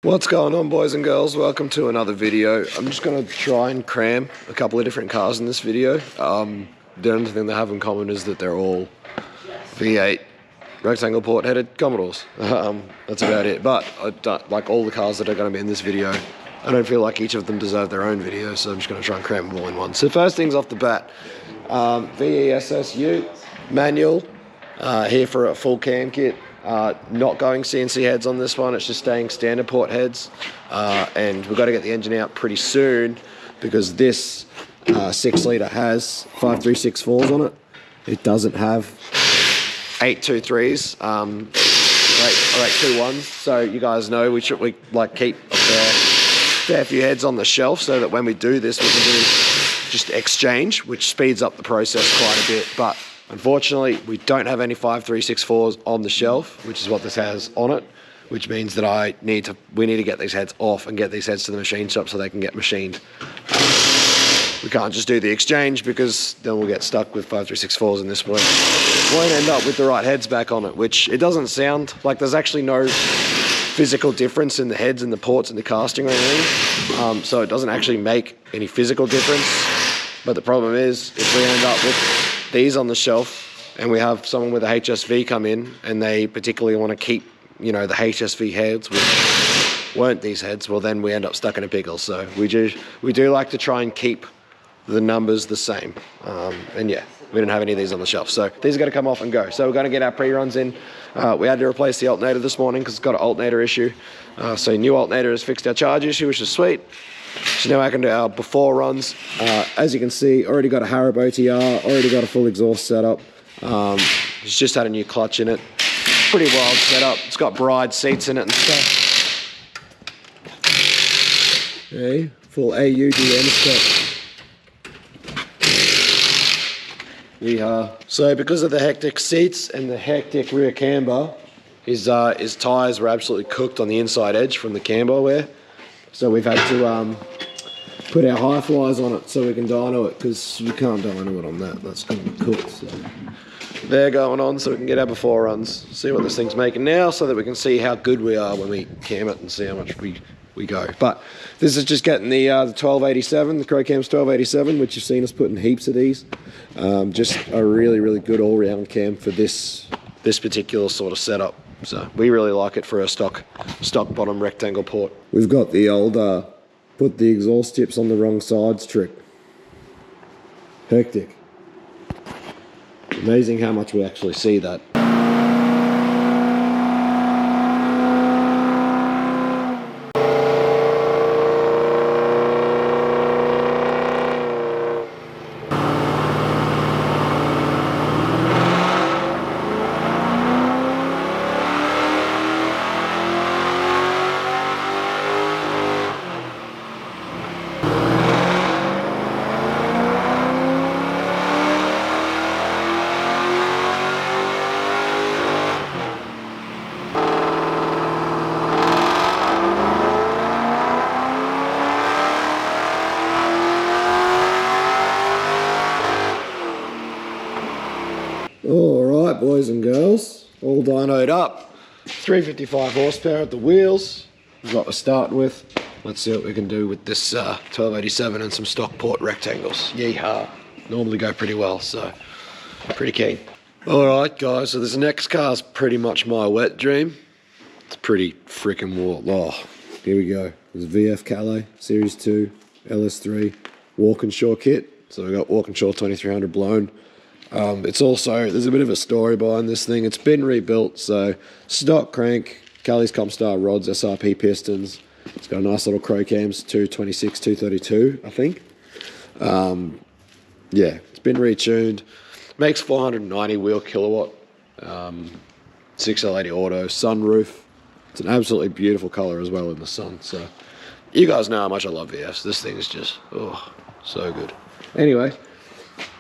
What's going on, boys and girls? Welcome to another video. I'm just going to try and cram a couple of different cars in this video. The only thing they have in common is that they're all V8 rectangle port headed Commodores. That's about it. But I don't, like all the cars that are going to be in this video, I don't feel like each of them deserve their own video, so I'm just going to try and cram them all in one. So first things off the bat, VESSU manual here for a full cam kit. Not going CNC heads on this one, it's just staying standard port heads, and we've got to get the engine out pretty soon because this 6 litre has 5364s on it. It doesn't have 823s or 821s, so you guys know we like keep a fair few heads on the shelf so that when we do this we can do just exchange, which speeds up the process quite a bit. But unfortunately, we don't have any 5364s on the shelf, which is what this has on it, which means that we need to get these heads off and get these heads to the machine shop so they can get machined. We can't just do the exchange because then we'll get stuck with 5364s and this won't end up with the right heads back on it, which it doesn't sound like there's actually no physical difference in the heads and the ports and the casting or anything. So it doesn't actually make any physical difference. But the problem is if we end up with these on the shelf and we have someone with a HSV come in and they particularly want to keep, you know, the HSV heads, which weren't these heads, well then we end up stuck in a pickle. So we do like to try and keep the numbers the same. And yeah, we didn't have any of these on the shelf. So these are going to come off and go. So we're going to get our pre-runs in. We had to replace the alternator this morning because it's got an alternator issue. So new alternator has fixed our charge issue, which is sweet. So now I can do our before runs. As you can see, already got a Harrop OTR, already got a full exhaust setup. It's just had a new clutch in it. Pretty wild setup. It's got bride seats in it and stuff. Okay, full AUDM stuff. So because of the hectic seats and the hectic rear camber, his tyres were absolutely cooked on the inside edge from the camber wear. So we've had to put our high flyers on it so we can dyno it, because you can't dyno it on that. That's going to be cooked. So they're going on so we can get our before runs, see what this thing's making now, so that we can see how good we are when we cam it and see how much we go. But this is just getting the 1287, the Crocam's 1287, which you've seen us putting heaps of these. Just a really, really good all-round cam for this particular sort of setup. So we really like it for a stock bottom rectangle port. We've got the old put the exhaust tips on the wrong sides trick. Hectic. Amazing how much we actually see that. Alright, boys and girls, all dynoed up. 355 horsepower at the wheels is what we're starting with. Let's see what we can do with this 1287 and some stock port rectangles. Yeehaw. Normally go pretty well, so pretty keen. Alright guys, so this next car's pretty much my wet dream. It's pretty freaking warm. Oh, here we go. There's VF Calais, Series 2, LS3, Walkinshaw kit. So we got Walkinshaw 2300 blown. It's also, there's a bit of a story behind this thing. It's been rebuilt, so stock crank, Calais Comstar rods, SRP pistons. It's got a nice little Crocams, 226, 232, I think. Yeah, it's been retuned. Makes 490 wheel kilowatt, 6L80 auto, sunroof. It's an absolutely beautiful color as well in the sun. So you guys know how much I love VFs. This thing is just, oh, so good. Anyway.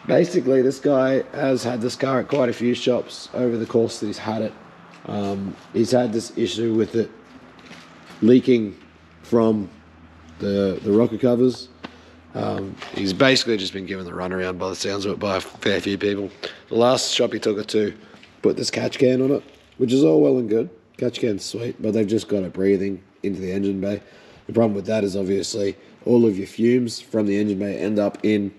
Basically, this guy has had this car at quite a few shops over the course that he's had it. He's had this issue with it leaking from the rocker covers. He's basically just been given the runaround by the sounds of it by a fair few people. The last shop he took it to put this catch can on it, which is all well and good. Catch can's sweet, but they've just got it breathing into the engine bay. The problem with that is obviously all of your fumes from the engine bay end up in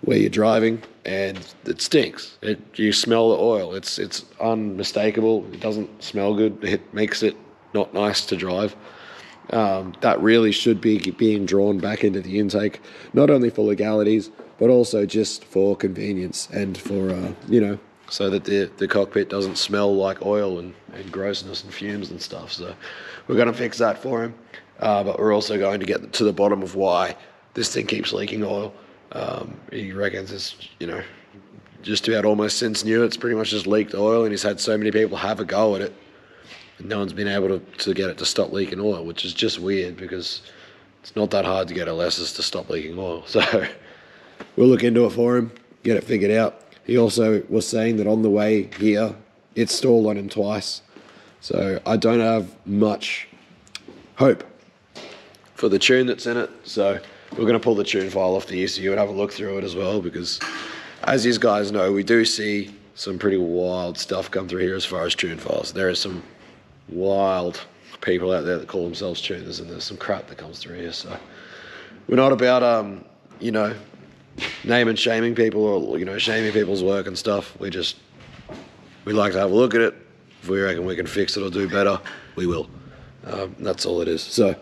where you're driving, and it stinks. You smell the oil. It's unmistakable. It doesn't smell good. It makes it not nice to drive. That really should be being drawn back into the intake, not only for legalities, but also just for convenience and for, so that the cockpit doesn't smell like oil and grossness and fumes and stuff. So we're going to fix that for him. But we're also going to get to the bottom of why this thing keeps leaking oil. He reckons it's, just about almost since new, it's pretty much just leaked oil, and he's had so many people have a go at it, and no one's been able to get it to stop leaking oil, which is just weird because it's not that hard to get LSs to stop leaking oil. So we'll look into it for him, get it figured out. He also was saying that on the way here, it stalled on him twice. So I don't have much hope for the tune that's in it. So we're going to pull the tune file off the ECU and have a look through it as well, because as you guys know, we do see some pretty wild stuff come through here as far as tune files. There are some wild people out there that call themselves tuners, and there's some crap that comes through here. So we're not about, name and shaming people or, shaming people's work and stuff. We like to have a look at it. If we reckon we can fix it or do better, we will. That's all it is. So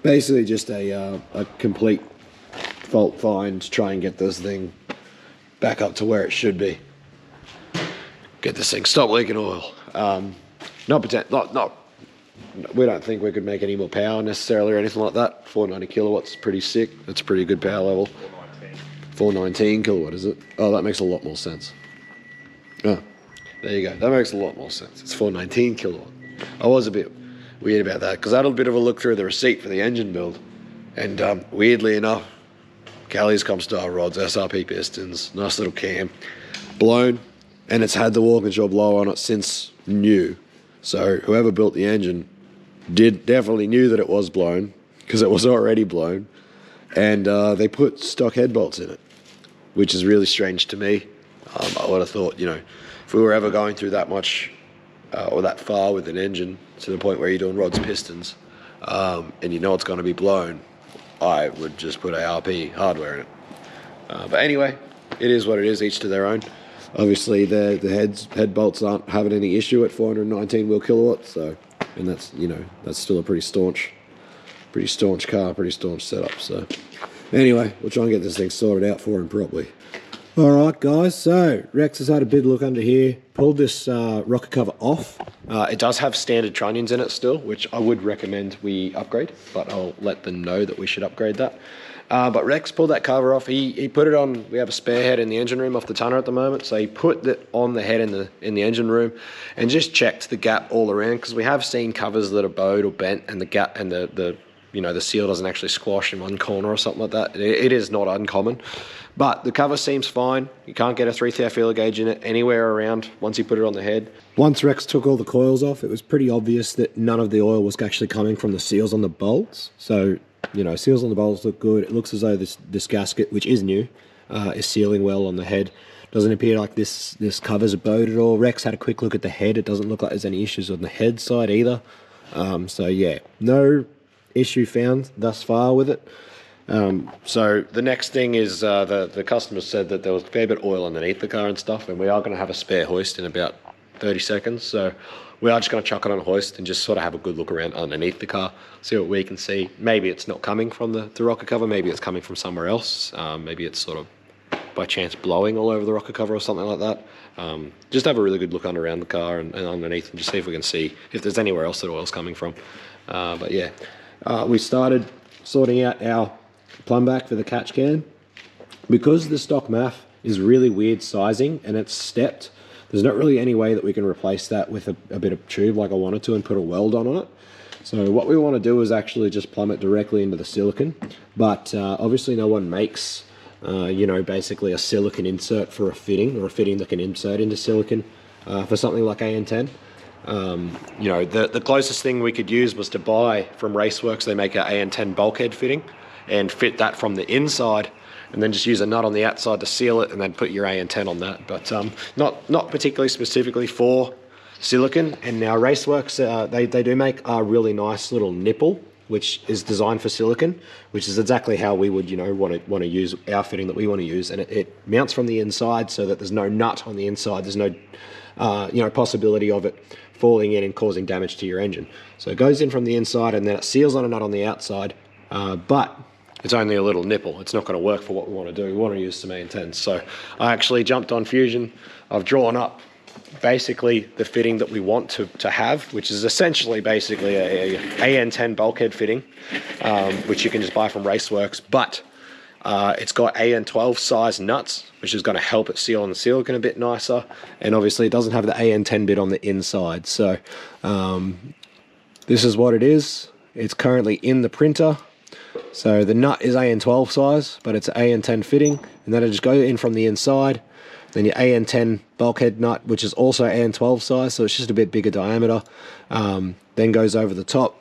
basically just a complete fault find to try and get this thing back up to where it should be. Get this thing stop leaking oil. We don't think we could make any more power necessarily or anything like that. 490 kilowatts is pretty sick. That's a pretty good power level. 419 kilowatt, is it? Oh, that makes a lot more sense. Oh, there you go. That makes a lot more sense. It's 419 kilowatt. I was a bit weird about that because I had a bit of a look through the receipt for the engine build, and weirdly enough, Callie's Comstar rods, SRP pistons, nice little cam, blown, and it's had the wall control blower on it since new. So whoever built the engine definitely knew that it was blown, because it was already blown, and they put stock head bolts in it, which is really strange to me. I would have thought, if we were ever going through that much or that far with an engine to the point where you're doing rods, pistons, and it's going to be blown, I would just put ARP hardware in it. But anyway, it is what it is, each to their own. Obviously, the head bolts aren't having any issue at 419 wheel kilowatts, so, and that's that's still a pretty staunch car, pretty staunch setup. So anyway, we'll try and get this thing sorted out for him properly. All right, guys. So Rex has had a bit look under here, pulled this rocker cover off. It does have standard trunnions in it still, which I would recommend we upgrade, but I'll let them know that we should upgrade that. But Rex pulled that cover off. He put it on. We have a spare head in the engine room off the tonner at the moment, so he put it on the head in the engine room and just checked the gap all around, because we have seen covers that are bowed or bent, and the gap and the seal doesn't actually squash in one corner or something like that. It is not uncommon, but the cover seems fine. You can't get a 3/10 feeler gauge in it anywhere around once you put it on the head. Once Rex took all the coils off, it was pretty obvious that none of the oil was actually coming from the seals on the bolts. So seals on the bolts look good. It looks as though this gasket, which is new, is sealing well on the head. Doesn't appear like this covers are bowed at all. Rex had a quick look at the head. It doesn't look like there's any issues on the head side either. So yeah, no issue found thus far with it. So the next thing is the customer said that there was a fair bit of oil underneath the car and stuff, and we are going to have a spare hoist in about 30 seconds. So we are just going to chuck it on a hoist and just sort of have a good look around underneath the car, see what we can see. Maybe it's not coming from the rocker cover, maybe it's coming from somewhere else. Maybe it's sort of by chance blowing all over the rocker cover or something like that. Just have a really good look around the car and underneath, and just see if we can see if there's anywhere else that oil's coming from. But yeah, we started sorting out our plumb back for the catch can. Because the stock MAF is really weird sizing and it's stepped, there's not really any way that we can replace that with a bit of tube like I wanted to and put a weld on it. So what we want to do is actually just plumb it directly into the silicon, but obviously no one makes basically a silicon insert for a fitting, or a fitting that can insert into silicon for something like AN10. The closest thing we could use was to buy from Raceworks. They make an AN10 bulkhead fitting and fit that from the inside, and then just use a nut on the outside to seal it, and then put your AN10 on that. But not particularly specifically for silicon. And now Raceworks, they do make a really nice little nipple, which is designed for silicon, which is exactly how we would, you know, want to use our fitting that we want to use. And it mounts from the inside so that there's no nut on the inside. There's no, you know, possibility of it falling in and causing damage to your engine. So it goes in from the inside and then it seals on a nut on the outside, but it's only a little nipple. It's not going to work for what we want to do. We want to use some AN10s. So I actually jumped on Fusion. I've drawn up basically the fitting that we want to have, which is essentially basically a AN10 bulkhead fitting, which you can just buy from Raceworks, but it's got AN12 size nuts, which is going to help it seal on the silicon a bit nicer. And obviously it doesn't have the AN10 bit on the inside. So this is what it is. It's currently in the printer. So the nut is AN12 size, but it's an AN10 fitting, and that'll just go in from the inside. Then your AN10 bulkhead nut, which is also AN12 size, so it's just a bit bigger diameter, then goes over the top.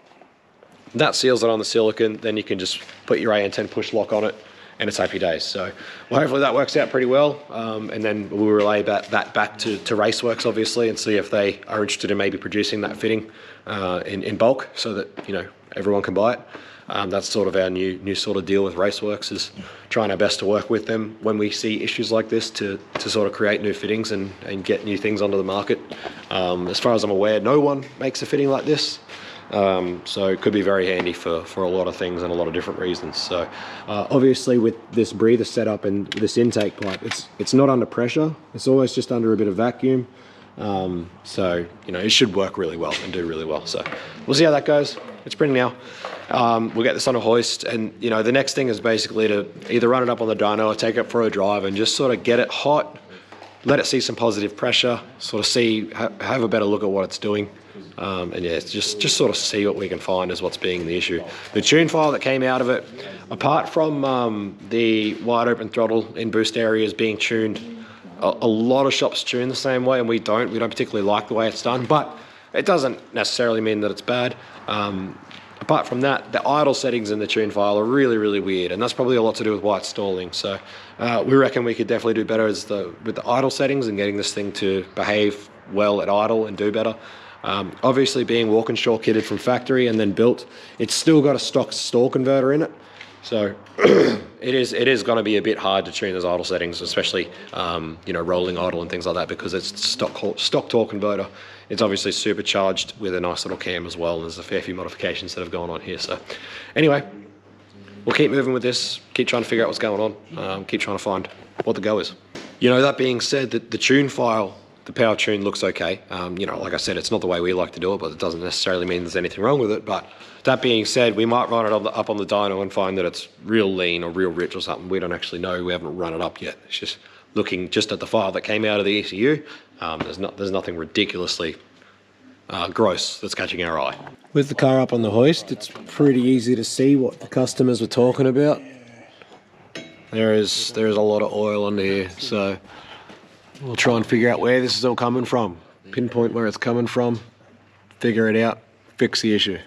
That seals it on the silicon. Then you can just put your AN10 push lock on it, and it's happy days. So well, hopefully that works out pretty well, and then we'll relay that back to Raceworks, obviously, and see if they are interested in maybe producing that fitting in bulk, so that, you know, everyone can buy it. That's sort of our new sort of deal with Raceworks, is trying our best to work with them when we see issues like this to sort of create new fittings and get new things onto the market. As far as I'm aware, no one makes a fitting like this. So it could be very handy for a lot of things and a lot of different reasons. So obviously with this breather setup and this intake pipe, it's not under pressure. It's always just under a bit of vacuum. So, you know, it should work really well and do really well. So we'll see how that goes. It's printing now. We'll get this on a hoist, and, you know, the next thing is basically to either run it up on the dyno or take it for a drive and just sort of get it hot, let it see some positive pressure, sort of see, have a better look at what it's doing. And yeah, just sort of see what we can find as what's being the issue. The tune file that came out of it, apart from the wide open throttle in boost areas being tuned, a lot of shops tune the same way, and we don't particularly like the way it's done, but it doesn't necessarily mean that it's bad. Apart from that, the idle settings in the tune file are really, really weird, and that's probably a lot to do with why it's stalling. So we reckon we could definitely do better with the idle settings and getting this thing to behave well at idle and do better. Obviously, being Walkinshaw kitted from factory and then built, it's still got a stock stall converter in it. So it is going to be a bit hard to tune those idle settings, especially you know, rolling idle and things like that, because it's stock torque converter. It's obviously supercharged with a nice little cam as well. There's a fair few modifications that have gone on here. So anyway, we'll keep moving with this, keep trying to figure out what's going on, keep trying to find what the go is. You know, that being said, the tune file, the power tune looks okay. You know, like I said, it's not the way we like to do it, but it doesn't necessarily mean there's anything wrong with it. But that being said, we might run it up on the dyno and find that it's real lean or real rich or something. We don't actually know. We haven't run it up yet. It's just looking just at the file that came out of the ECU. There's nothing ridiculously gross that's catching our eye. With the car up on the hoist, it's pretty easy to see what the customers were talking about. There is a lot of oil under here, so we'll try and figure out where this is all coming from. Pinpoint where it's coming from, figure it out, fix the issue.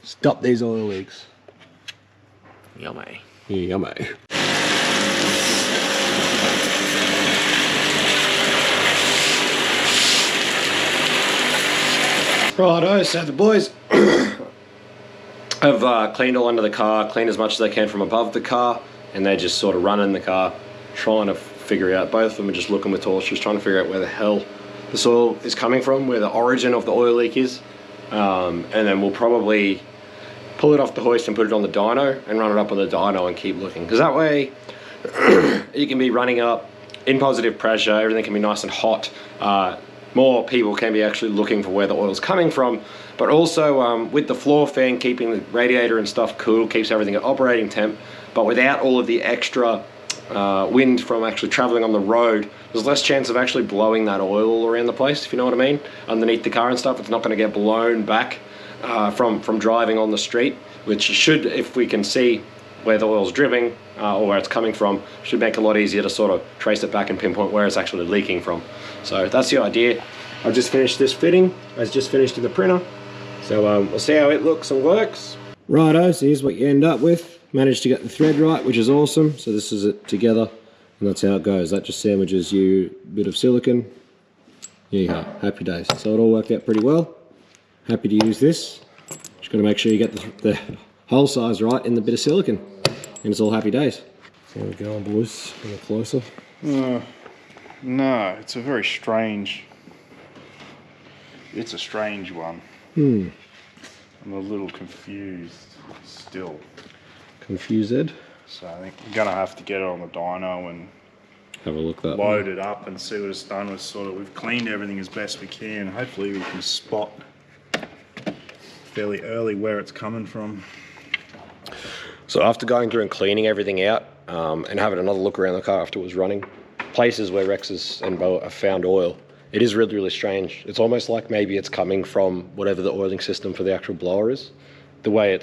Stop these oil leaks. Yummy. Yummy. Righto, so the boys have cleaned all under the car, cleaned as much as they can from above the car, and they're just sort of running the car, trying to figure out, both of them are just looking with torches, trying to figure out where the hell this oil is coming from, where the origin of the oil leak is, and then we'll probably pull it off the hoist and put it on the dyno and run it up on the dyno and keep looking, because that way you can be running up in positive pressure, everything can be nice and hot, more people can be actually looking for where the oil's coming from, but also with the floor fan keeping the radiator and stuff cool, keeps everything at operating temp, but without all of the extra wind from actually traveling on the road, there's less chance of actually blowing that oil all around the place, if you know what I mean, underneath the car and stuff. It's not going to get blown back from driving on the street, which should, if we can see where the oil's dripping or where it's coming from, should make it a lot easier to sort of trace it back and pinpoint where it's actually leaking from. So that's the idea. I've just finished this fitting. It's just finished in the printer. So we'll see how it looks and works. Righto, so here's what you end up with. Managed to get the thread right, which is awesome. So this is it together, and that's how it goes. That just sandwiches you a bit of silicon Yeah, happy days. So it all worked out pretty well. Happy to use this. Just got to make sure you get the hole size right in the bit of silicon, and it's all happy days. There we go, boys. A little closer. No, it's a very strange. It's a strange one. I'm a little confused still. Confused? So I think I'm gonna have to get it on the dyno and have a look that load it up and see what it's done with. Sort of, we've cleaned everything as best we can. Hopefully we can spot fairly early where it's coming from. So after going through and cleaning everything out and having another look around the car after it was running, places where Rex's and Bo have found oil, it is really, really strange. It's almost like maybe it's coming from whatever the oiling system for the actual blower is. The way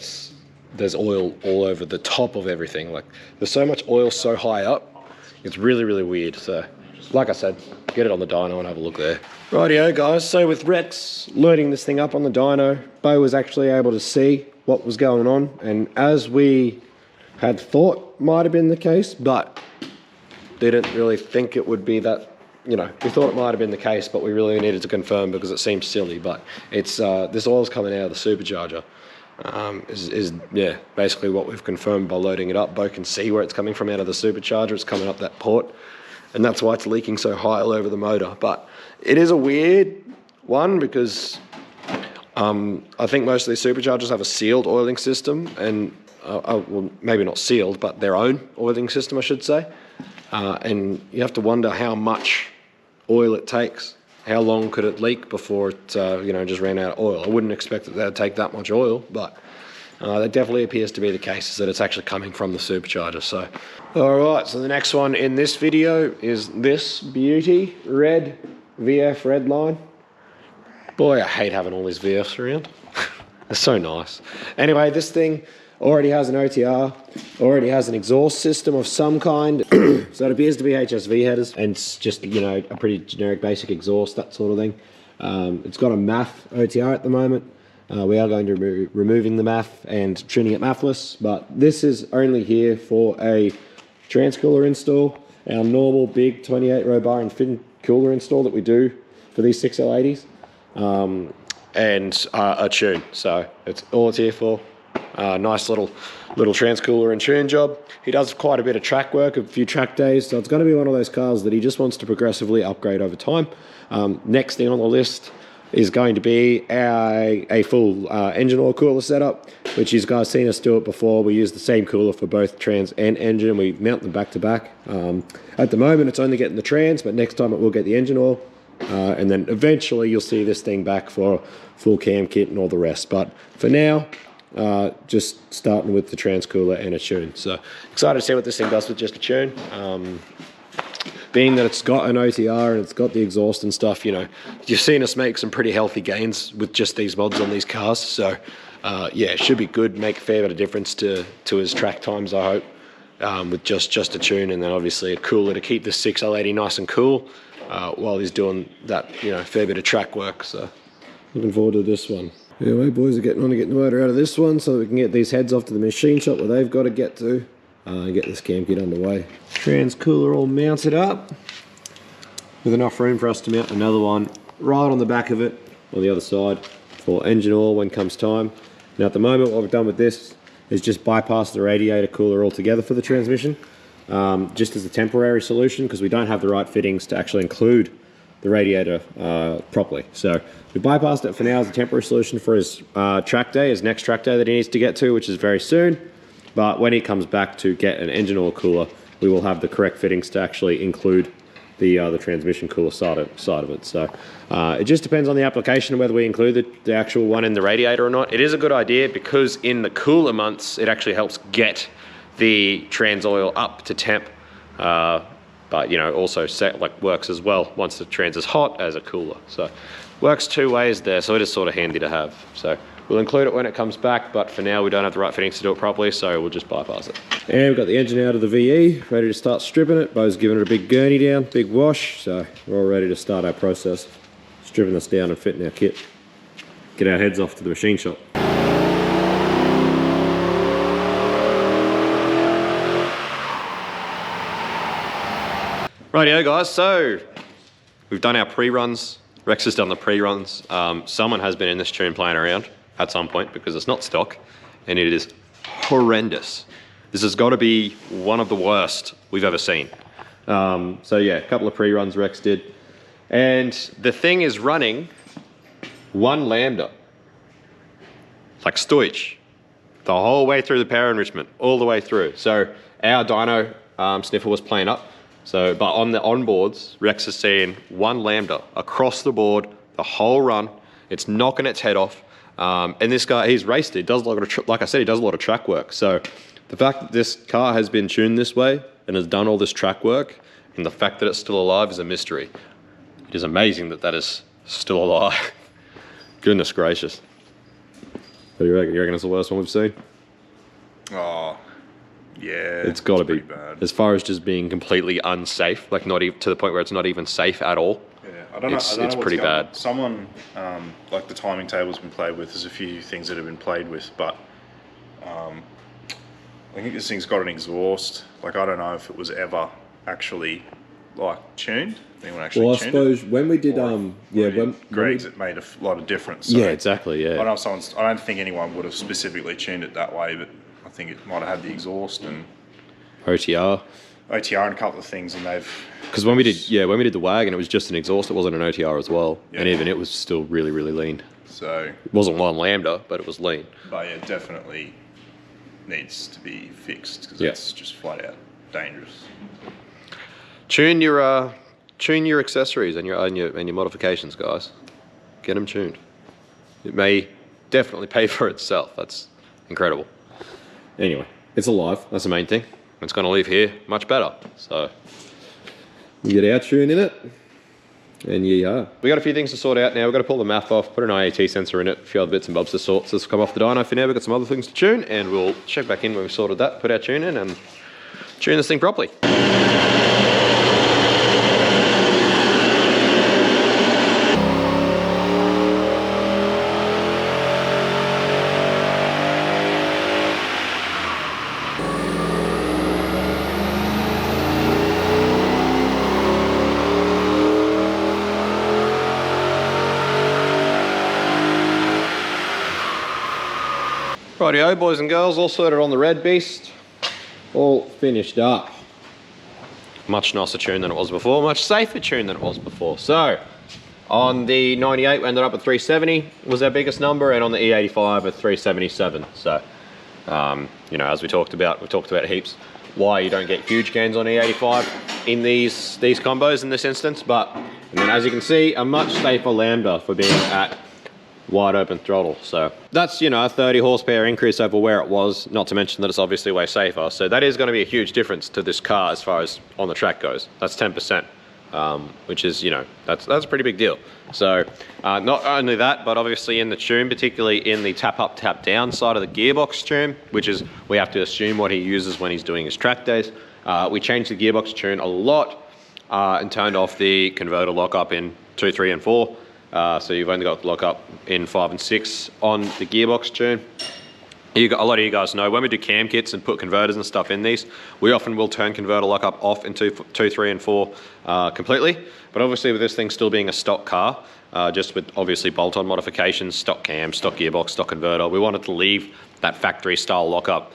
there's oil all over the top of everything. Like, there's so much oil so high up, it's really, really weird. So, like I said, get it on the dyno and have a look there. Rightio guys, so with Rex loading this thing up on the dyno, Bo was actually able to see what was going on, and as we had thought might have been the case, but didn't really think it would be that, you know, we thought it might have been the case, but we really needed to confirm because it seems silly, but it's this oil's coming out of the supercharger. Yeah, basically what we've confirmed by loading it up. Bo can see where it's coming from out of the supercharger. It's coming up that port, and that's why it's leaking so high all over the motor. But it is a weird one because I think most of these superchargers have a sealed oiling system, and well, maybe not sealed, but their own oiling system, I should say. And you have to wonder how much oil it takes. How long could it leak before it, you know, just ran out of oil? I wouldn't expect that they'd take that much oil, but that definitely appears to be the case, is that it's actually coming from the supercharger. So, all right, so the next one in this video is this beauty, red VF red line. Boy, I hate having all these VFs around. They're so nice. Anyway, this thing already has an OTR, already has an exhaust system of some kind. So it appears to be HSV headers, and it's just, you know, a pretty generic basic exhaust, that sort of thing. It's got a MAF OTR at the moment. We are going to be removing the MAF and tuning it MAFless, but this is only here for a transcooler install, our normal big 28 row bar and fin cooler install that we do for these 6L80s, and a tune. So it's all it's here for. Nice little transcooler and tune job. He does quite a bit of track work, a few track days, so it's going to be one of those cars that he just wants to progressively upgrade over time. Next thing on the list is going to be a full engine oil cooler setup, which you guys seen us do it before. We use the same cooler for both trans and engine. We mount them back to back. At the moment it's only getting the trans, but next time it will get the engine oil. And then eventually you'll see this thing back for full cam kit and all the rest. But for now, just starting with the transcooler and a tune. So excited to see what this thing does with just a tune. Being that it's got an OTR and it's got the exhaust and stuff, you know, you've seen us make some pretty healthy gains with just these mods on these cars. So yeah, it should be good, make a fair bit of difference to his track times, I hope, with just a tune, and then obviously a cooler to keep the 6L80 nice and cool while he's doing that, you know, fair bit of track work. So looking forward to this one. Anyway, boys are getting on to get the motor out of this one so that we can get these heads off to the machine shop where they've got to get to and get this cam kit underway. Trans cooler all mounted up with enough room for us to mount another one right on the back of it on the other side for engine oil when comes time. Now at the moment what we've done with this is just bypass the radiator cooler altogether for the transmission, just as a temporary solution because we don't have the right fittings to actually include the radiator properly. So we bypassed it for now as a temporary solution for his track day, his next track day that he needs to get to, which is very soon. But when he comes back to get an engine oil cooler, we will have the correct fittings to actually include the transmission cooler side of it. So it just depends on the application whether we include the actual one in the radiator or not. It is a good idea because in the cooler months, it actually helps get the trans oil up to temp. But you know, also works as well once the trans is hot as a cooler. So works two ways there, so it is sort of handy to have. So we'll include it when it comes back, but for now we don't have the right fittings to do it properly, so we'll just bypass it. And we've got the engine out of the VE, ready to start stripping it. Bo's giving it a big gurney down, big wash, so we're all ready to start our process, stripping this down and fitting our kit. Get our heads off to the machine shop. Rightio guys, so we've done our pre-runs Rex has done the pre-runs. Someone has been in this tune playing around at some point because it's not stock, and it is horrendous. This has got to be one of the worst we've ever seen. So yeah, a couple of pre-runs Rex did. And the thing is running 1 lambda, like Stoich, the whole way through the power enrichment, all the way through. So our dyno sniffer was playing up. So, but on the onboards, Rex is seeing 1 lambda across the board, the whole run. It's knocking its head off. And this guy, he's raced it. He does a lot of, like I said, he does a lot of track work. So the fact that this car has been tuned this way and has done all this track work, and the fact that it's still alive is a mystery. It is amazing that that is still alive. Goodness gracious. What do you reckon? You reckon it's the worst one we've seen? Oh, yeah. It's got to be bad. as far as just being completely unsafe, like not even to the point where it's not even safe at all. Yeah, I don't know. It's I don't know what's pretty going on. bad. Someone, like the timing table's been played with. There's a few things that have been played with, but I think this thing's got an exhaust. Like, I don't know if it was ever actually like tuned. Anyone actually Well, I tuned suppose it? when we did, Or when Greg's, it made a lot of difference. So Yeah, exactly. I Yeah. don't think anyone would have specifically tuned it that way, but I think it might have had the exhaust and OTR. OTR and a couple of things, and they've. Because when we did the wagon, it was just an exhaust. It wasn't an OTR as well, Yeah. and even it was still really, really lean. So, It wasn't 1 lambda, but it was lean. but yeah, definitely needs to be fixed because Yeah. it's just flat out dangerous. Tune your accessories and your modifications, guys. Get them tuned. It may definitely pay for itself. That's incredible. Anyway, it's alive. That's the main thing. It's going to leave here much better. So we get our tune in it, and yeah. we got a few things to sort out now. We've got to pull the math off, put an IAT sensor in it, a few other bits and bobs to sort. So this will come off the dyno for now. We've got some other things to tune, and we'll check back in when we've sorted that, put our tune in, and tune this thing properly. Rightio, boys and girls, all sorted on the red beast. All finished up. Much nicer tune than it was before, much safer tune than it was before. So, on the 98, we ended up at 370, was our biggest number, and on the E85 at 377. So, you know, as we talked about heaps, why you don't get huge gains on E85 in these combos in this instance, but, and then as you can see, a much safer lambda for being at wide open throttle. So that's, you know, a 30 horsepower increase over where it was, not to mention that it's obviously way safer. So that is going to be a huge difference to this car as far as on the track goes. That's 10%, which is, you know, that's a pretty big deal. So not only that, but obviously in the tune, particularly in the tap up, tap down side of the gearbox tune, which is, we have to assume what he uses when he's doing his track days. We changed the gearbox tune a lot and turned off the converter lockup in 2, 3, and 4. So you've only got lockup in 5 and 6 on the gearbox tune. A lot of you guys know when we do cam kits and put converters and stuff in these, we often will turn converter lockup off in 2, 3, and 4 completely. But obviously with this thing still being a stock car, just with obviously bolt-on modifications, stock cam, stock gearbox, stock converter, we wanted to leave that factory style lockup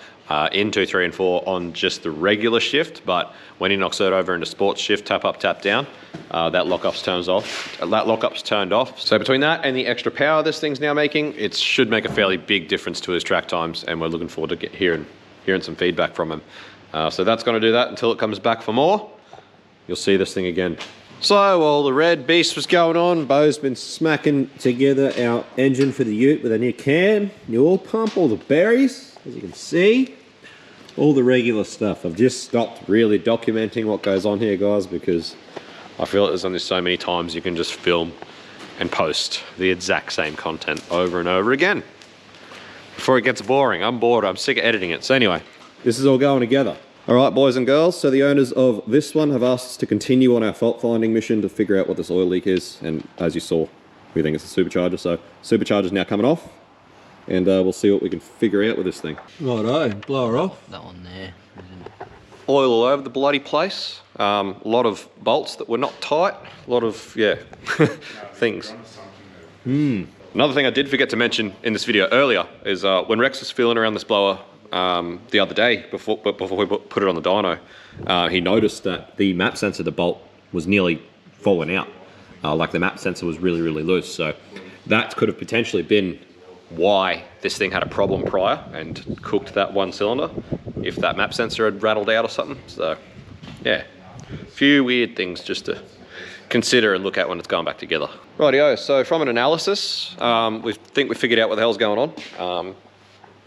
in 2, 3, and 4 on just the regular shift, but when he knocks it over into sports shift, tap up, tap down, that lockup's turned off. So between that and the extra power this thing's now making, it should make a fairly big difference to his track times, and we're looking forward to hearing some feedback from him. So that's going to do that until it comes back for more. You'll see this thing again. So while the red beast was going on, Bo's been smacking together our engine for the ute with a new cam, new oil pump, all the berries, as you can see. All the regular stuff. I've just stopped really documenting what goes on here, guys, because I feel like there's only so many times you can just film and post the exact same content over and over again before it gets boring. I'm bored. I'm sick of editing it. So anyway, this is all going together. All right, boys and girls, so the owners of this one have asked us to continue on our fault finding mission to figure out what this oil leak is, and as you saw, we think it's a supercharger, so supercharger's now coming off, and we'll see what we can figure out with this thing. Righto, blow her off. That one there. oil all over the bloody place. A lot of bolts that were not tight. A lot of, yeah, things. Another thing I did forget to mention in this video earlier is when Rex was feeling around this blower the other day before we put it on the dyno, he noticed that the map sensor, the bolt, was nearly falling out. Like the map sensor was really, really loose. So that could have potentially been why this thing had a problem prior and cooked that one cylinder, if that map sensor had rattled out or something. So yeah, a few weird things just to consider and look at when it's going back together. Rightio, so from an analysis, we think we figured out what the hell's going on.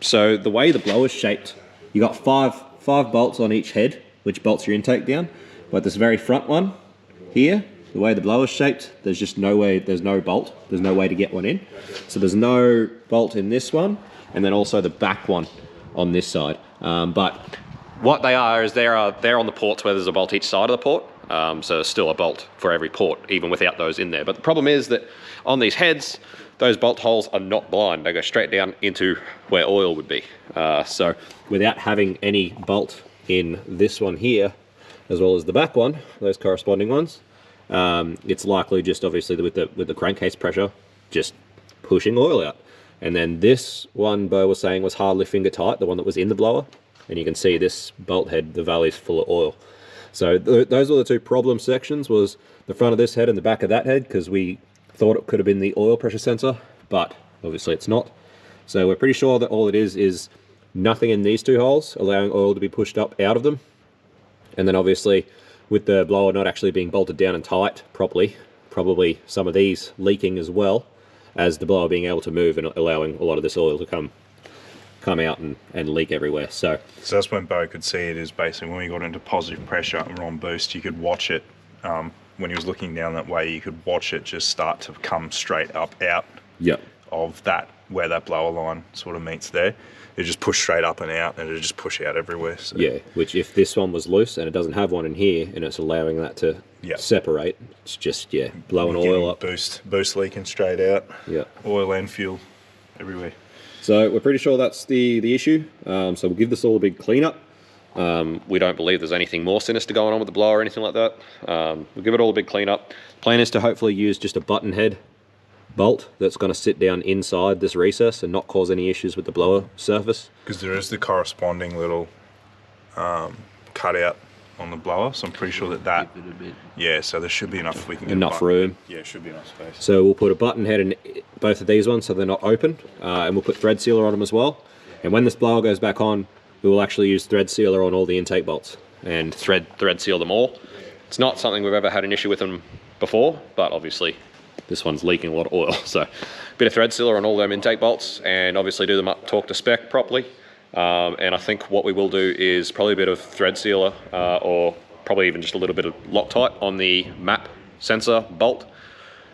So the way the blower's shaped, you got five bolts on each head, which bolts your intake down. But this very front one here, the way the blower's shaped, there's just no way, there's no bolt. There's no way to get one in. So there's no bolt in this one, and then also the back one on this side. But what they are is they're on the ports where there's a bolt each side of the port. So there's still a bolt for every port, even without those in there. But the problem is that on these heads, those bolt holes are not blind. They go straight down into where oil would be. So without having any bolt in this one here, as well as the back one, those corresponding ones, it's likely just obviously with the crankcase pressure, just pushing oil out. And then this one, Bo was saying, was hardly finger tight, the one that was in the blower. And you can see this bolt head, the valley's full of oil. So those were the two problem sections, was the front of this head and the back of that head, because we thought it could have been the oil pressure sensor, but obviously it's not. So we're pretty sure that all it is nothing in these two holes, allowing oil to be pushed up out of them. And then obviously with the blower not actually being bolted down and tight properly, probably some of these leaking as well as the blower being able to move and allowing a lot of this oil to come out and leak everywhere. So that's when Bo could see it, is basically when we got into positive pressure and we're on boost, you could watch it. When he was looking down that way, you could watch it just start to come straight up out of that, where that blower line sort of meets there. It just push straight up and out, and it just push out everywhere. So. Yeah, which if this one was loose and it doesn't have one in here and it's allowing that to separate, it's just, blowing oil up. Boost leaking straight out. Yeah. Oil and fuel everywhere. So we're pretty sure that's the issue. So we'll give this all a big cleanup. We don't believe there's anything more sinister going on with the blower or anything like that. We'll give it all a big cleanup. Plan is to hopefully use just a button head bolt that's going to sit down inside this recess and not cause any issues with the blower surface. Because there is the corresponding little cutout on the blower, so I'm pretty sure that so there should be enough. We can get enough room. Yeah, it should be enough space. So we'll put a button head in both of these ones so they're not open, and we'll put thread sealer on them as well. And when this blower goes back on, we will actually use thread sealer on all the intake bolts and thread seal them all. It's not something we've ever had an issue with them before, but obviously this one's leaking a lot of oil. So a bit of thread sealer on all them intake bolts, and obviously do them up, torque to spec properly. And I think what we will do is probably a bit of thread sealer, or probably even just a little bit of Loctite on the map sensor bolt,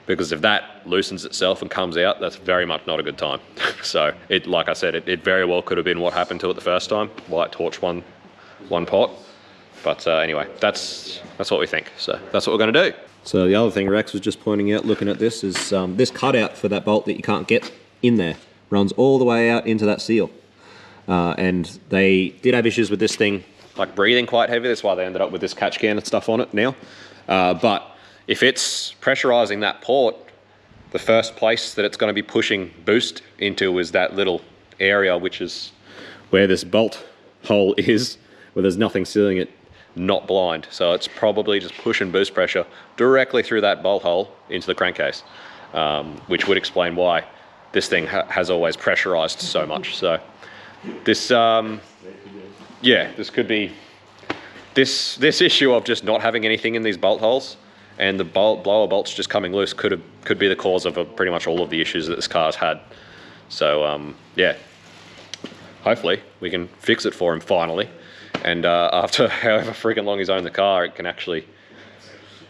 because if that loosens itself and comes out, that's very much not a good time. So it, like I said, it very well could have been what happened to it the first time, why it torched one pot. But anyway, that's what we think. So that's what we're going to do. So the other thing Rex was just pointing out, looking at this, is this cutout for that bolt that you can't get in there runs all the way out into that seal. And they did have issues with this thing, like breathing quite heavy. That's why they ended up with this catch can and stuff on it now. But if it's pressurizing that port, the first place that it's going to be pushing boost into is that little area, which is where this bolt hole is, where there's nothing sealing it, not blind. So it's probably just pushing boost pressure directly through that bolt hole into the crankcase, which would explain why this thing has always pressurized so much. So this, this could be this issue of just not having anything in these bolt holes and the blower bolts just coming loose could be the cause of pretty much all of the issues that this car's had. So hopefully we can fix it for him finally. And after however freaking long he's owned the car, it can actually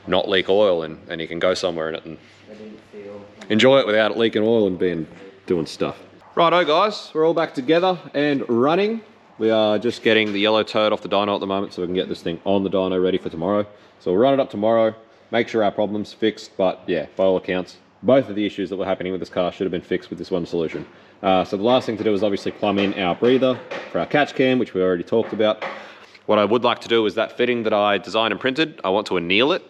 not leak oil, and he can go somewhere in it and enjoy it without it leaking oil and doing stuff. Righto guys, we're all back together and running. We are just getting the yellow turd off the dyno at the moment so we can get this thing on the dyno ready for tomorrow. So we'll run it up tomorrow, make sure our problem's fixed, but yeah, by all accounts, both of the issues that were happening with this car should have been fixed with this one solution. So the last thing to do is obviously plumb in our breather for our catch cam, which we already talked about. What I would like to do is that fitting that I designed and printed, I want to anneal it,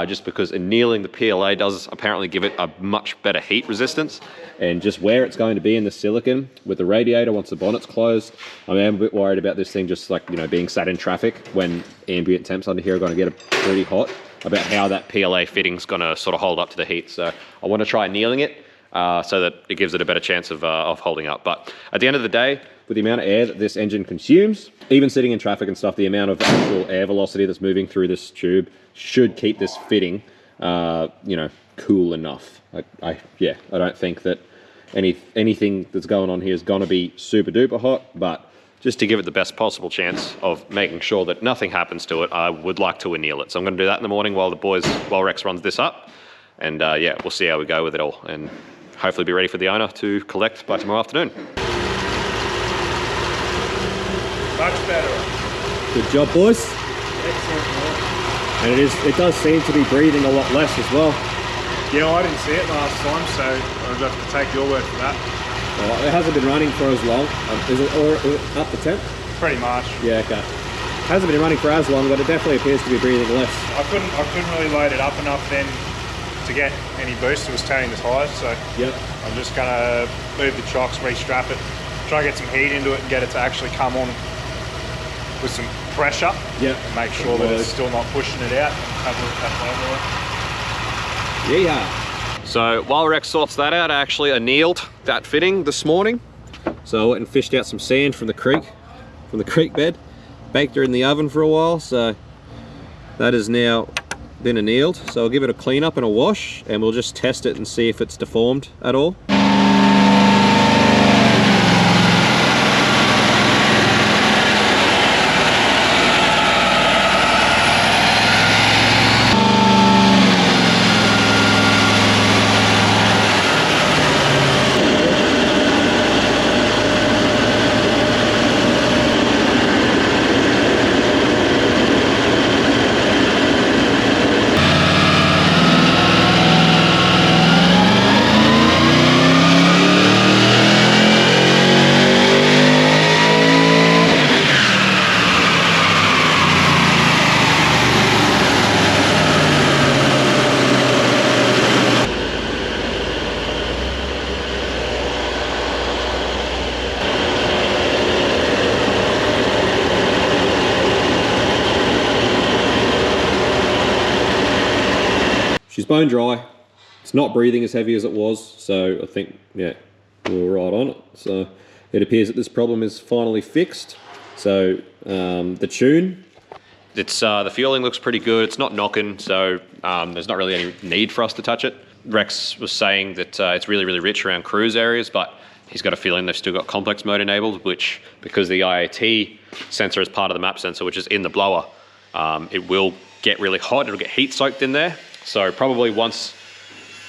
just because annealing the PLA does apparently give it a much better heat resistance. And just where it's going to be in the silicon with the radiator once the bonnet's closed, I am a bit worried about this thing just like, you know, being sat in traffic when ambient temps under here are going to get pretty hot, about how that PLA fitting's going to sort of hold up to the heat. So I want to try annealing it so that it gives it a better chance of holding up. But at the end of the day, with the amount of air that this engine consumes, even sitting in traffic and stuff, the amount of actual air velocity that's moving through this tube should keep this fitting, you know, cool enough. I don't think that anything that's going on here is going to be super duper hot, but just to give it the best possible chance of making sure that nothing happens to it, I would like to anneal it. So I'm going to do that in the morning while Rex runs this up, and yeah, we'll see how we go with it all, and hopefully be ready for the owner to collect by tomorrow afternoon. Much better. Good job, boys. Excellent work. And it does seem to be breathing a lot less as well. Yeah, I didn't see it last time, so I'll have to take your word for that. Well, it hasn't been running for as long. Is it up to temp? Pretty much. Yeah, okay. Hasn't been running for as long, but it definitely appears to be breathing less. I couldn't really load it up enough then to get any boost. It was turning the tires, so yep. I'm just gonna move the chocks, restrap it, try to get some heat into it and get it to actually come on with some pressure. Yep. And make sure that it's still not pushing it out. Yeah. So while Rex sorts that out, I actually annealed that fitting this morning. So I went and fished out some sand from the creek bed, baked her in the oven for a while. So that has now been annealed. So I'll give it a clean up and a wash, and we'll just test it and see if it's deformed at all. She's bone dry. It's not breathing as heavy as it was, so I think, yeah, we were right on it. So it appears that this problem is finally fixed. So the tune. It's the fueling looks pretty good. It's not knocking, so there's not really any need for us to touch it. Rex was saying that it's really, really rich around cruise areas, but he's got a feeling they've still got complex mode enabled, which, because the IAT sensor is part of the map sensor, which is in the blower, it will get really hot. It'll get heat soaked in there. So probably once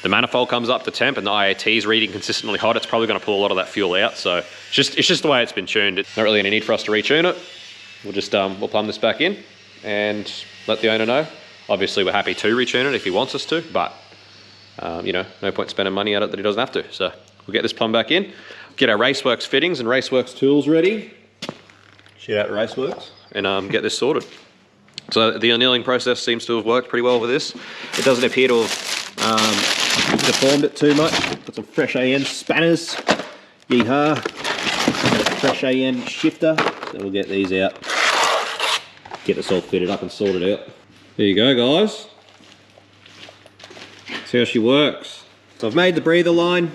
the manifold comes up to temp and the IAT is reading consistently hot, it's probably going to pull a lot of that fuel out. So it's just the way it's been tuned. It's not really any need for us to retune it. We'll just we'll plumb this back in and let the owner know. Obviously, we're happy to retune it if he wants us to, but you know, no point spending money at it that he doesn't have to. So we'll get this plumbed back in, get our Raceworks fittings and Raceworks tools ready. Shout out to Raceworks, and get this sorted. So the annealing process seems to have worked pretty well with this. It doesn't appear to have deformed it too much. Got some fresh AN spanners. Yeehaw. Fresh AN shifter. So we'll get these out. Get this all fitted up and sorted out. There you go, guys. That's how she works. So I've made the breather line.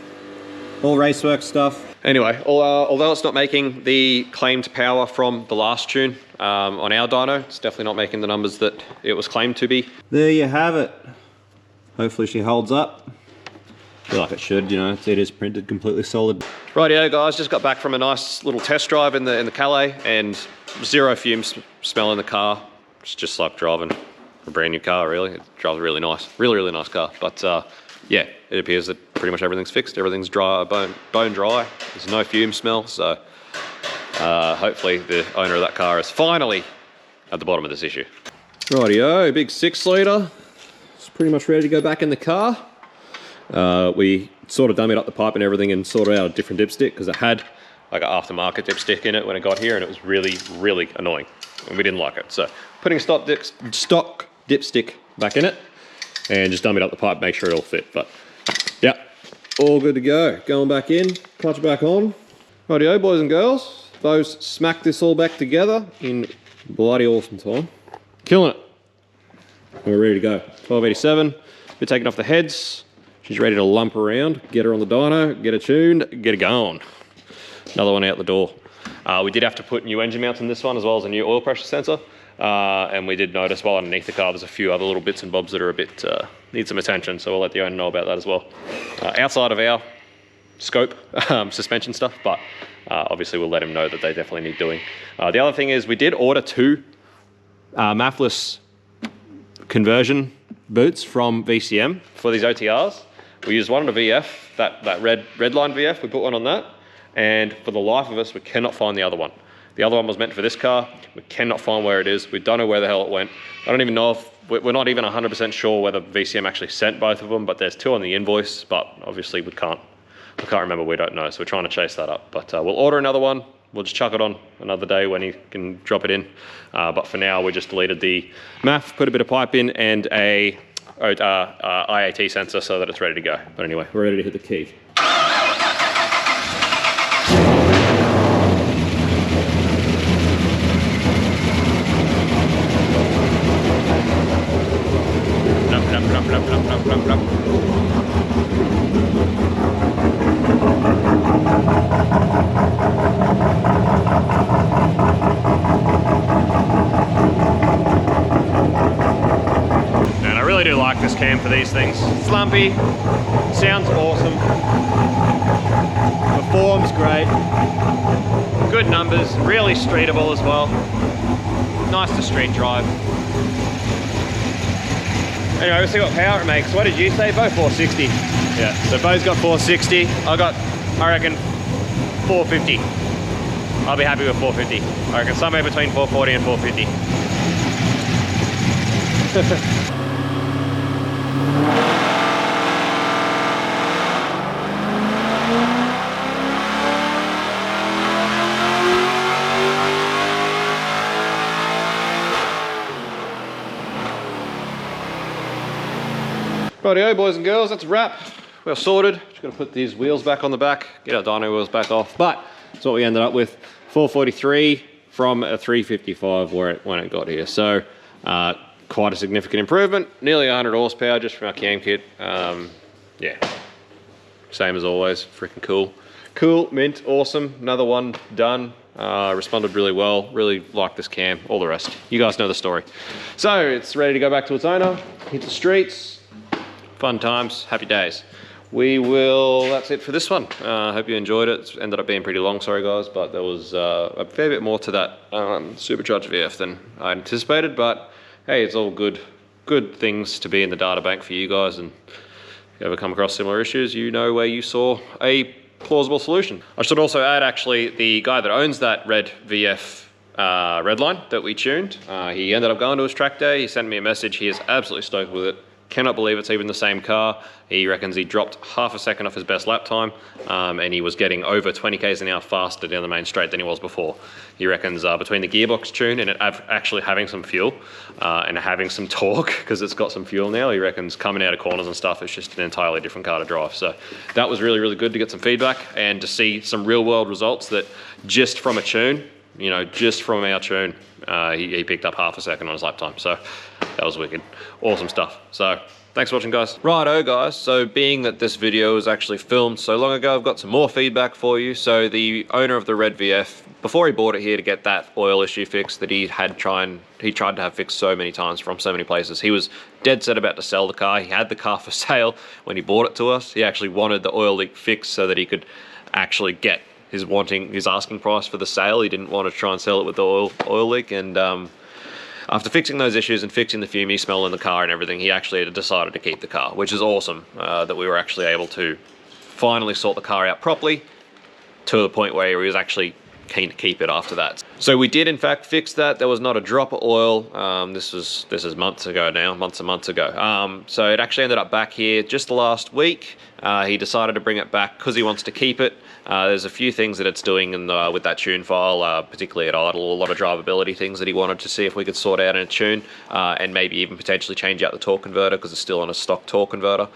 All Raceworks stuff. Anyway, although it's not making the claimed power from the last tune on our dyno, it's definitely not making the numbers that it was claimed to be. There you have it. Hopefully she holds up. I feel like it should, you know, it is printed completely solid. Rightio guys, just got back from a nice little test drive in the Calais, and zero fumes smell in the car. It's just like driving a brand new car, really. It drives really nice, really nice car. But yeah, it appears that pretty much everything's fixed. Everything's dry, bone dry. There's no fume smell, so hopefully the owner of that car is finally at the bottom of this issue. Rightio, big 6-litre. It's pretty much ready to go back in the car. We sort of dummied up the pipe and everything and sorted out a different dipstick because it had like an aftermarket dipstick in it when it got here, and it was really annoying. and we didn't like it. So putting stock dipstick back in it and just dumb it up the pipe, make sure it all fit. But yeah, all good to go. Going back in, clutch back on. Rightio, boys and girls. Those smacked this all back together in bloody awesome time. Killing it. We're ready to go. 1287. We're taking off the heads. She's ready to lump around. Get her on the dyno, get her tuned, get her going. Another one out the door. We did have to put new engine mounts in this one as well as a new oil pressure sensor. And we did notice while underneath the car there's a few other little bits and bobs that are a bit, need some attention, so we'll let the owner know about that as well. Outside of our scope, suspension stuff, but obviously we'll let him know that they definitely need doing. The other thing is we did order 2 MAF-less conversion boots from VCM for these OTRs. We used one on a VF, that red line VF, we put one on that, and for the life of us, we cannot find the other one. The other one was meant for this car. We cannot find where it is. We don't know where the hell it went. I don't even know if, we're not even 100% sure whether VCM actually sent both of them, but there's 2 on the invoice, but obviously we can't remember, we don't know, so we're trying to chase that up. But we'll order another one. We'll just chuck it on another day when he can drop it in. But for now, we just deleted the MAF, put a bit of pipe in, and a IAT sensor so that it's ready to go. But anyway, we're ready to hit the key. Man, I really do like this cam for these things. It's lumpy, sounds awesome, performs great, good numbers, really streetable as well. Nice to street drive. Anyway, we'll see what power it makes. What did you say, Bo? 460. Yeah, so Bo's got 460. I reckon, 450. I'll be happy with 450. I reckon somewhere between 440 and 450. Rightio, boys and girls, that's a wrap. We're sorted. Just gonna put these wheels back on the back, get our dyno wheels back off. But that's what we ended up with. 443 from a 355 when it got here. So quite a significant improvement. Nearly 100 horsepower just from our cam kit. Yeah, same as always, freaking cool. Cool, mint, awesome. Another one done. Responded really well. Really like this cam. All the rest. You guys know the story. So it's ready to go back to its owner. Hit the streets. Fun times, happy days. That's it for this one. Hope you enjoyed it. It's ended up being pretty long, sorry guys, but there was a fair bit more to that supercharged VF than I anticipated, but hey, it's all good things to be in the data bank for you guys, and if you ever come across similar issues, you know where you saw a plausible solution. I should also add, actually, the guy that owns that red VF Redline that we tuned, he ended up going to his track day. He sent me a message. He is absolutely stoked with it. Cannot believe it's even the same car. He reckons he dropped half a second off his best lap time, and he was getting over 20 k's an hour faster down the main straight than he was before. He reckons between the gearbox tune and it actually having some fuel and having some torque, because it's got some fuel now, he reckons coming out of corners and stuff, it's just an entirely different car to drive. So that was really, really good to get some feedback and to see some real world results that just from a tune, you know, just from our tune, he picked up half a second on his lap time. So that was wicked. Awesome stuff. So thanks for watching, guys. Righto, guys. So being that this video was actually filmed so long ago, I've got some more feedback for you. So the owner of the red VF, before he bought it here to get that oil issue fixed that he tried to have fixed so many times from so many places, he was dead set about to sell the car. He had the car for sale when he bought it to us. He actually wanted the oil leak fixed so that he could actually get his asking price for the sale. He didn't want to try and sell it with the oil leak, and after fixing those issues and fixing the fumey smell in the car and everything, he actually decided to keep the car, which is awesome that we were actually able to finally sort the car out properly to the point where he was actually keen to keep it after that. So we did in fact fix that. There was not a drop of oil. This is months ago now, months and months ago. So it actually ended up back here just last week. He decided to bring it back because he wants to keep it. There's a few things that it's doing with that tune file, particularly at idle, a lot of drivability things that he wanted to see if we could sort out in a tune, and maybe even potentially change out the torque converter because it's still on a stock torque converter.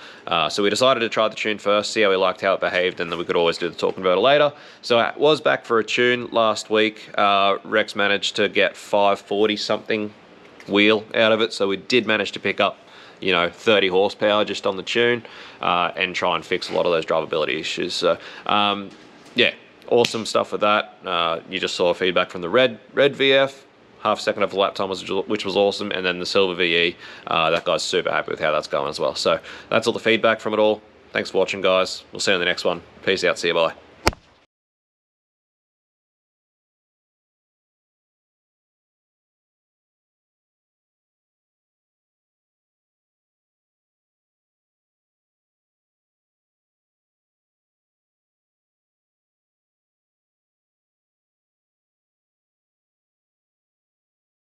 So we decided to try the tune first, see how we liked how it behaved, and then we could always do the torque converter later. So I was back for a tune last week. Rex managed to get 540 something wheel out of it, so we did manage to pick up 30 horsepower just on the tune, and try and fix a lot of those drivability issues. So yeah, awesome stuff with that. You just saw feedback from the red VF, half second of lap time, which was awesome, and then the silver VE, that guy's super happy with how that's going as well. So that's all the feedback from it all. Thanks for watching, guys. We'll see you in the next one. Peace out. See you. Bye.